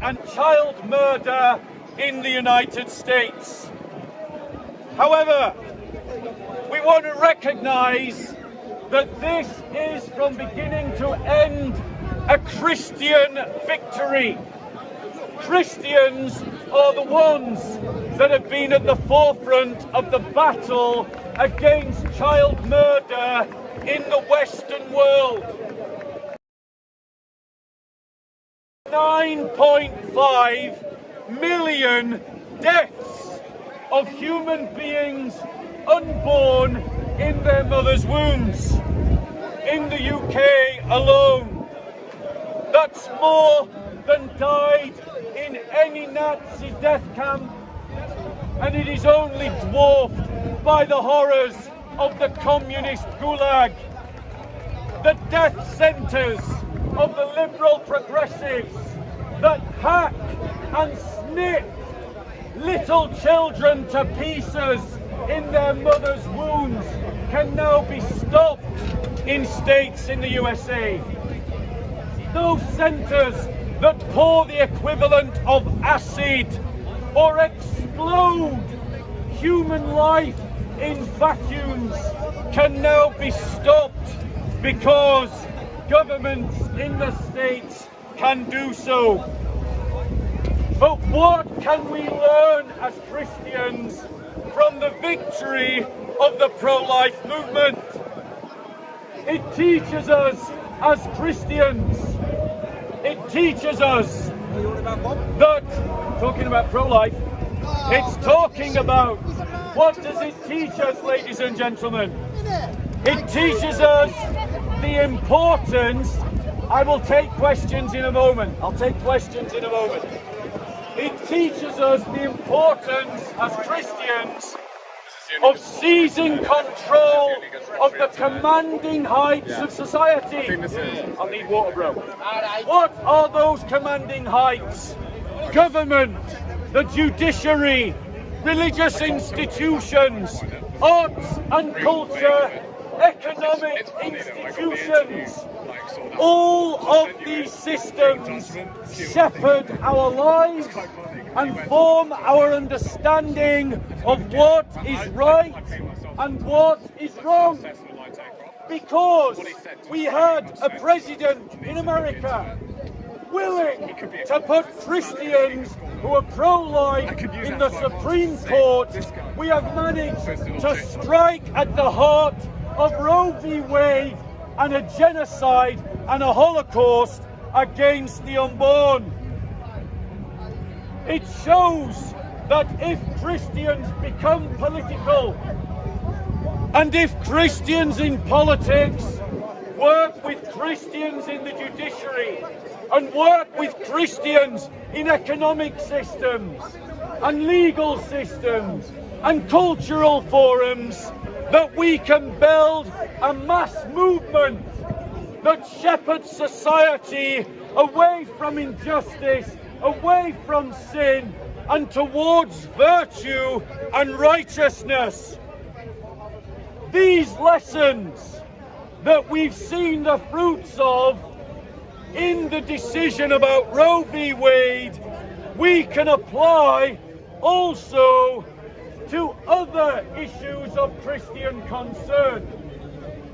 and child murder in the United States. However, we want to recognize that this is from beginning to end a Christian victory. Christians are the ones that have been at the forefront of the battle against child murder in the Western world. 9.5 million deaths of human beings unborn in their mother's wombs in the UK alone. That's more than died in any Nazi death camp, and it is only dwarfed by the horrors of the communist gulag. The death centres of the liberal progressives that hack and snip little children to pieces in their mother's wombs can now be stopped in states in the USA. Those centres that pour the equivalent of acid or explode human life in vacuums can now be stopped because governments in the states can do so. But what can we learn as Christians from the victory of the pro-life movement? It teaches us as Christians, it teaches us that, talking about pro-life, it's talking about, what does it teach us, ladies and gentlemen? It teaches us the importance, I will take questions in a moment, It teaches us the importance as Christians of seizing control of the commanding heights of society. I'll need water, bro. What are those commanding heights? Government, the judiciary, religious institutions, arts and culture, economic institutions. All of these systems shepherd our lives and form our understanding of what is right and what is wrong. Because we had a president in America willing to put Christians who are pro-life in the Supreme Court, we have managed to strike at the heart of Roe v. Wade and a genocide and a Holocaust against the unborn. It shows that if Christians become political, and if Christians in politics work with Christians in the judiciary, and work with Christians in economic systems, and legal systems, and cultural forums, that we can build a mass movement that shepherds society away from injustice, away from sin, and towards virtue and righteousness. These lessons that we've seen the fruits of in the decision about Roe v. Wade, we can apply also to other issues of Christian concern.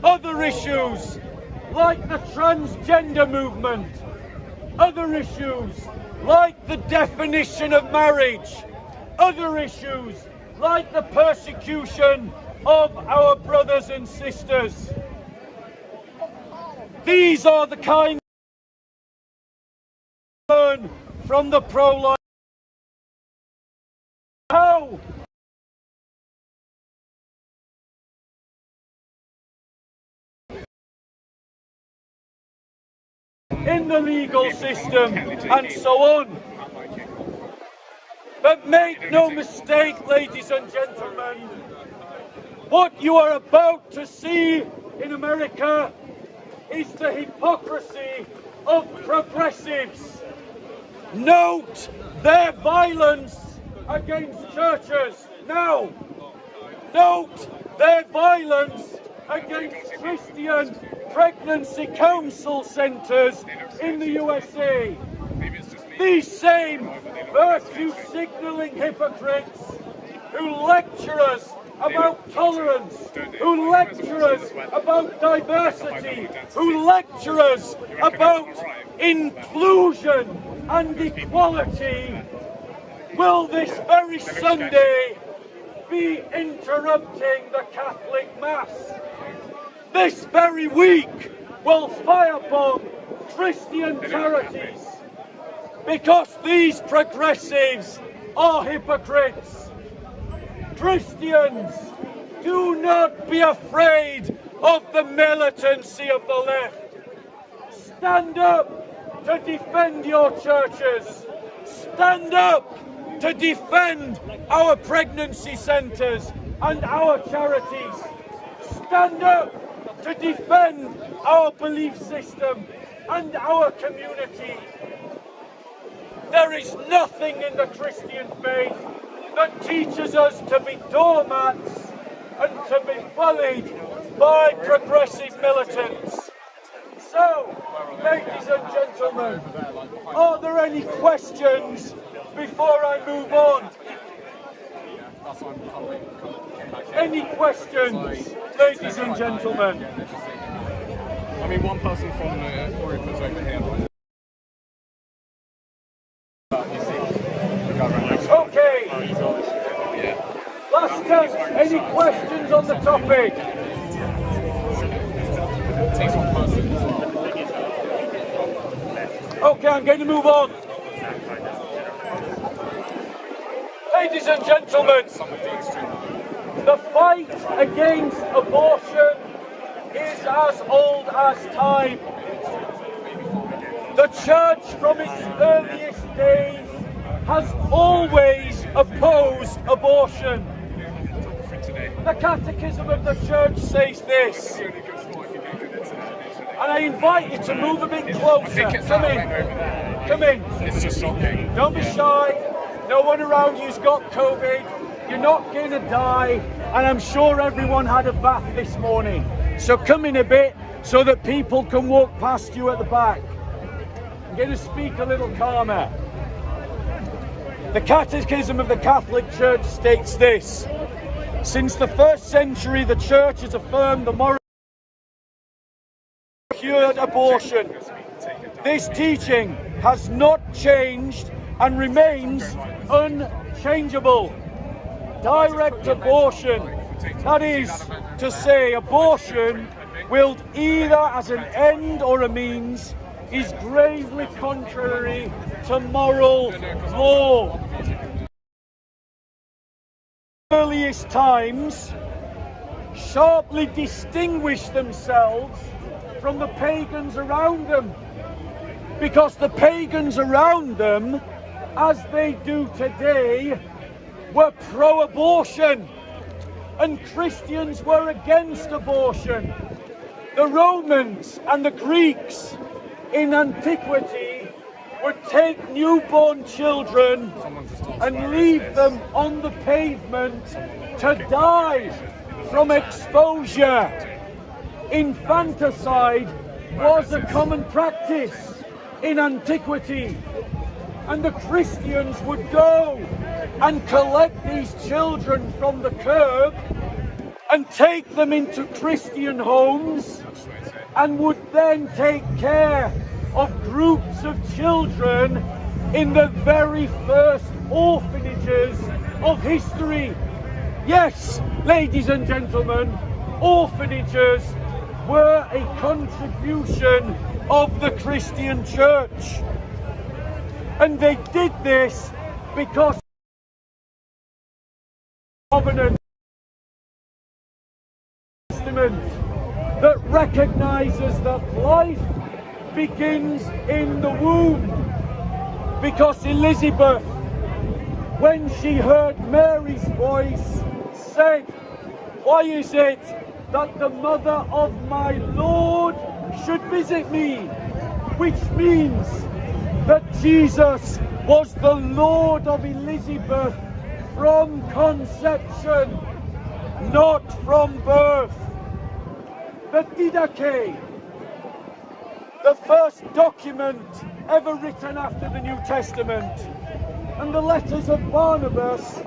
Other issues like the transgender movement, other issues like the definition of marriage, other issues like the persecution of our brothers and sisters. These are the kinds we learn from the pro-life. How in the legal system and so on. But make no mistake, ladies and gentlemen, what you are about to see in America is the hypocrisy of progressives. Note their violence against churches now. Note their violence against Christian pregnancy council centres in the USA. These same virtue-signalling hypocrites who lecture us about tolerance, who lecture us about diversity, who lecture us about inclusion and equality, will this very Sunday be interrupting the Catholic Mass. This very week will firebomb Christian charities, because these progressives are hypocrites. Christians, do not be afraid of the militancy of the left. Stand up to defend your churches. Stand up to defend our pregnancy centres and our charities. Stand up to defend our belief system and our community. There is nothing in the Christian faith that teaches us to be doormats and to be bullied by progressive militants. So, ladies and gentlemen, are there any questions before I move on? Any questions, ladies and gentlemen? I mean, one person from the group was over here. Okay. Last test. Any questions on the topic? Takes one person as well. Okay, I'm going to move on. Ladies and gentlemen, the fight against abortion is as old as time. The church from its earliest days has always opposed abortion. The Catechism of the Church says this, and I invite you to move a bit closer. Come in. Come in. It's just shocking. Don't be shy. No one around you's got COVID. You're not going to die. And I'm sure everyone had a bath this morning. So come in a bit so that people can walk past you at the back. I'm going to speak a little calmer. The Catechism of the Catholic Church states this: since the 1st century, the Church has affirmed the moral cured abortion. This teaching has not changed and remains unchangeable. Direct abortion, that is to say, abortion willed either as an end or a means, is gravely contrary to moral law. Earliest times sharply distinguished themselves from the pagans around them, because the pagans around them, as they do today, were pro-abortion and Christians were against abortion. The Romans and the Greeks in antiquity would take newborn children and leave them on the pavement to die from exposure. Infanticide was a common practice in antiquity, and the Christians would go and collect these children from the curb and take them into Christian homes, and would then take care of groups of children in the very first orphanages of history. Yes, ladies and gentlemen, orphanages were a contribution of the Christian Church. And they did this because of an Testament that recognizes that life begins in the womb. Because Elizabeth, when she heard Mary's voice, said, "Why is it that the mother of my Lord should visit me?" Which means that Jesus was the Lord of Elizabeth from conception, not from birth. The Didache, the first document ever written after the New Testament, and the letters of Barnabas,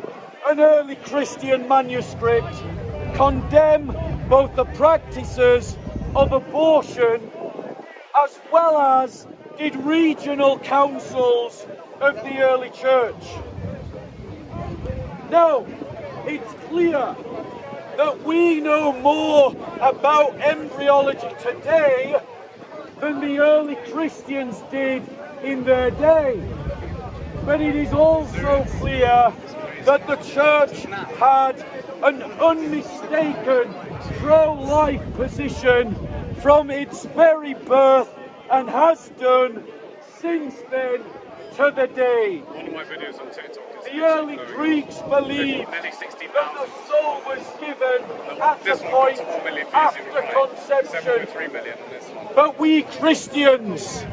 an early Christian manuscript, condemn both the practices of abortion as well as did regional councils of the early church. Now, it's clear that we know more about embryology today than the early Christians did in their day. But it is also clear that the church had an unmistaken pro-life position from its very birth and has done since then to the day. One of my videos on TikTok is The early Greeks believed nearly 60 that the pounds. soul was given at This the one point got to 4 million views, after it was like conception. 7.3 million on this one. But we Christians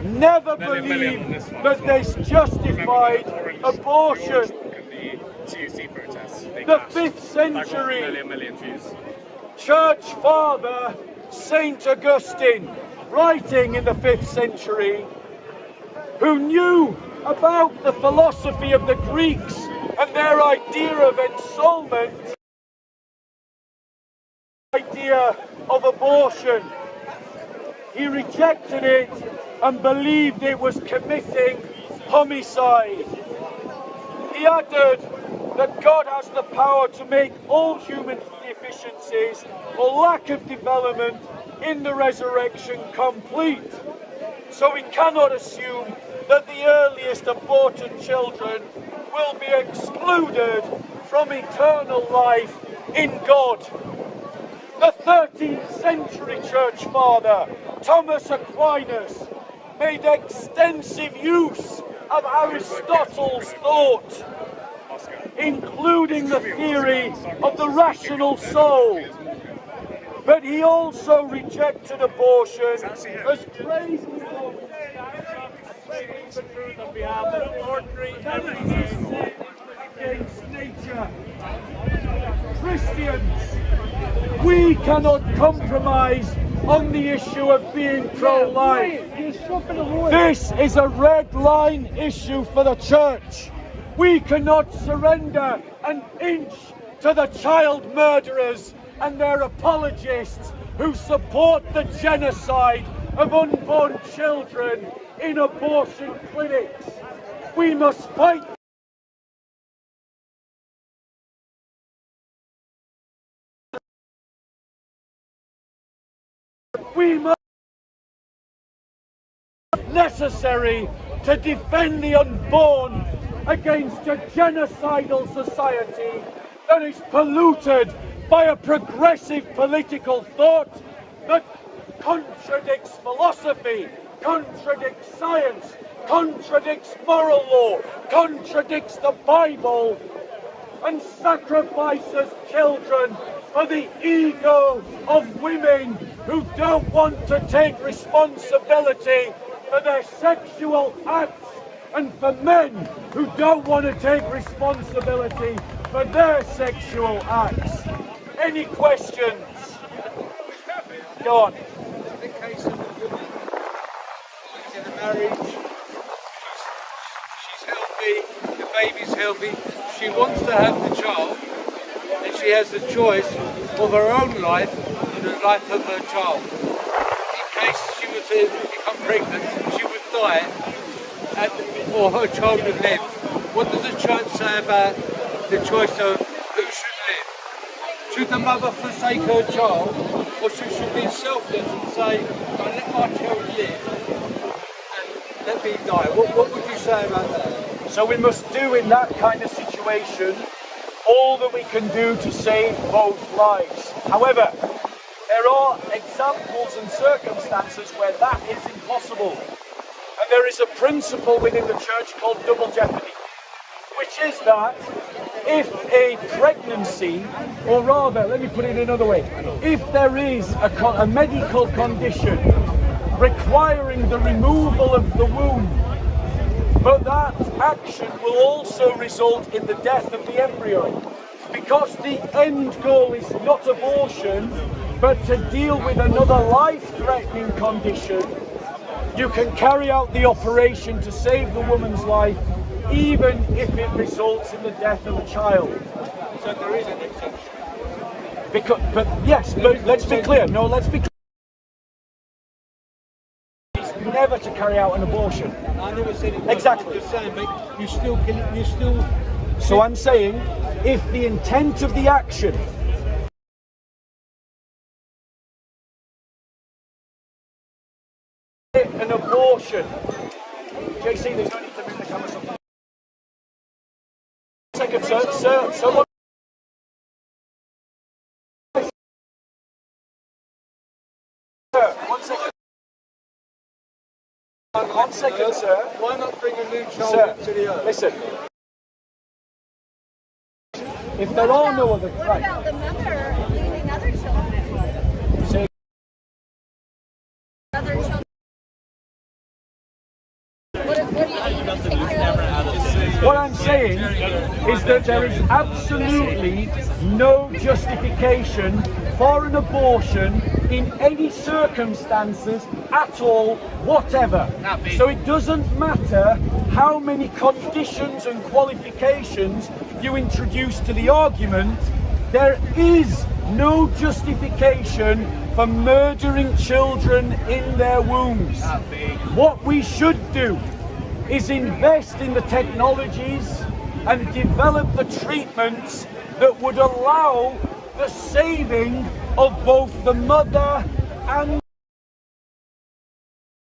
never Then a million on believed this one that as well. this justified Remember the abortion. orange book and the TUC protests? They The crashed. 5th That got century million views. church father Saint Augustine, writing in the 5th century, who knew about the philosophy of the Greeks and their idea of ensoulment, idea of abortion. He rejected it and believed it was committing homicide. He added that God has the power to make all human deficiencies or lack of development in the resurrection complete. So we cannot assume that the earliest aborted children will be excluded from eternal life in God. The 13th century church father, Thomas Aquinas, made extensive use of Aristotle's thought, including the theory of the rational soul. But he also rejected abortion as crazy the truth on behalf of ordinary everyday against nature. Christians, we cannot compromise on the issue of being pro-life. This is a red line issue for the church. We cannot surrender an inch to the child murderers and their apologists who support the genocide of unborn children in abortion clinics. We must fight. We must necessary to defend the unborn against a genocidal society that is polluted by a progressive political thought that contradicts philosophy, contradicts science, contradicts moral law, contradicts the Bible, and sacrifices children for the ego of women who don't want to take responsibility for their sexual acts, and for men who don't want to take responsibility for their sexual acts. Any questions? Go on. In the case of the woman who's in a marriage, she's healthy, the baby's healthy, she wants to have the child, and she has the choice of her own life and the life of her child. In case she was to become pregnant, she would die, or her child would live. What does the church say about the choice of who should live? Should the mother forsake her child, or she should be selfless and say, I let my child live and let me die? What would you say about that? So we must do in that kind of situation all that we can do to save both lives. However, there are examples and circumstances where that is impossible. And there is a principle within the church called double jeopardy, which is that if a pregnancy, or rather, let me put it another way, if there is a medical condition requiring the removal of the womb, but that action will also result in the death of the embryo, because the end goal is not abortion, but to deal with another life-threatening condition, You can carry out the operation to save the woman's life, even if it results in the death of a child. So there is an exception. But let's be clear. No, let's be clear. It's never to carry out an abortion. I never said it was. Exactly. I'm just saying, but you still kill it. You still. So I'm saying, if the intent of the action an abortion, JC, there's no need to move the camera. One second, sir. Someone. Sir, 1 second. 1 second, sir. Why not bring a new child Sir, into the earth? listen. If there are no other What right. about the mother leaving other children at home? Say- Other children. What do you need to take care of? What I'm saying is that there is absolutely no justification for an abortion in any circumstances at all, whatever. So it doesn't matter how many conditions and qualifications you introduce to the argument, there is no justification for murdering children in their wombs. What we should do is invest in the technologies and develop the treatments that would allow the saving of both the mother and.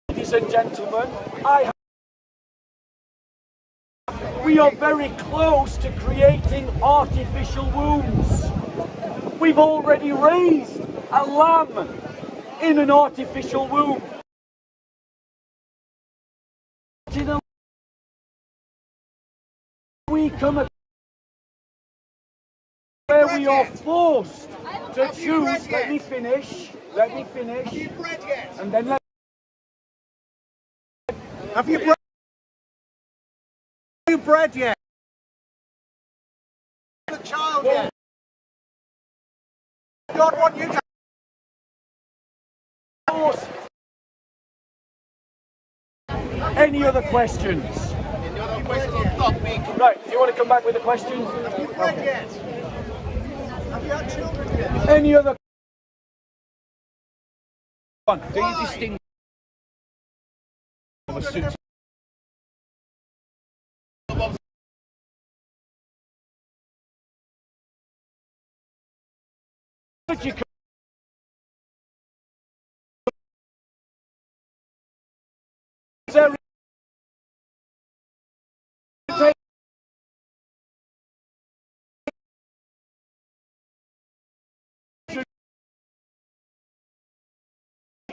Ladies and gentlemen, we are very close to creating artificial wombs. We've already raised a lamb in an artificial womb. We come at where we are forced to choose. Let me finish. And then Have you bred yet? The child yet? God want you to. forced. Any other questions? Right, do you want to come back with a question? Have you bred yet? Have you had children yet? Any other? Do you distinguish?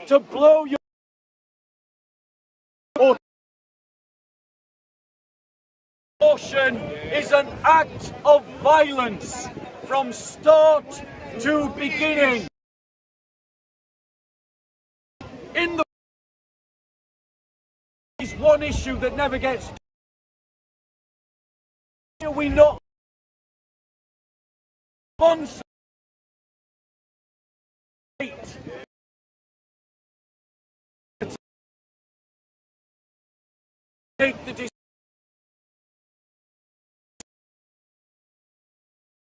To blow your abortion is an act of violence from start to beginning. In the is one issue that never gets. We not sponsor take the decision.